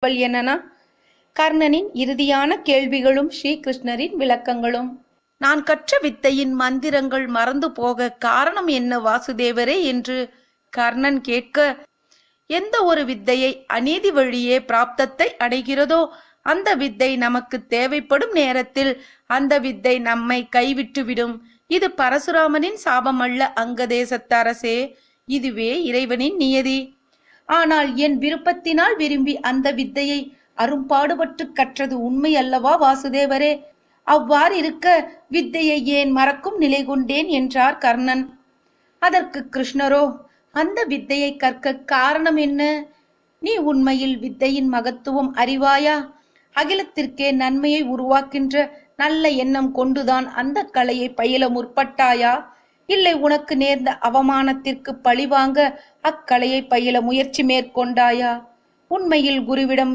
என்னன்னா கர்ணனின் இறுதியான கேள்விகளும் ஸ்ரீகிருஷ்ணரின் விளக்கங்களும். நான் கற்ற வித்தையின் மந்திரங்கள் மறந்து போக காரணம் என்ன வாசுதேவரே என்று கர்ணன் கேட்க, எந்த ஒரு வித்தையை அநீதி வழியே பிராப்தத்தை அடைகிறதோ அந்த வித்தை நமக்கு தேவைப்படும் நேரத்தில் அந்த வித்தை நம்மை கைவிட்டுவிடும். இது பரசுராமனின் சாபம் அல்ல அங்கதேசத்து அரசே, இதுவே இறைவனின் நியதி. ஆனால் என் விருப்பத்தினால் விரும்பி அந்த வித்தையை அரும்பாடுபட்டு கற்றது உண்மை அல்லவா வாசுதேவரே? அவ்வாறு இருக்க வித்தையை ஏன் மறக்கும் நிலை கொண்டேன் என்றார் கர்ணன். அதற்கு கிருஷ்ணரோ, அந்த வித்தையை கற்க காரணம் என்ன? நீ உண்மையில் வித்தையின் மகத்துவம் அறிவாயா? அகிலத்திற்கே நன்மையை உருவாக்கின்ற நல்ல எண்ணம் கொண்டுதான் அந்த கலையை பயில முற்பட்டாயா? இல்லை உனக்கு நேர்ந்த அவமானத்திற்கு பழிவாங்க அக்கலையை பயில முயற்சி மேற்கொண்டாயா? உண்மையில் குருவிடம்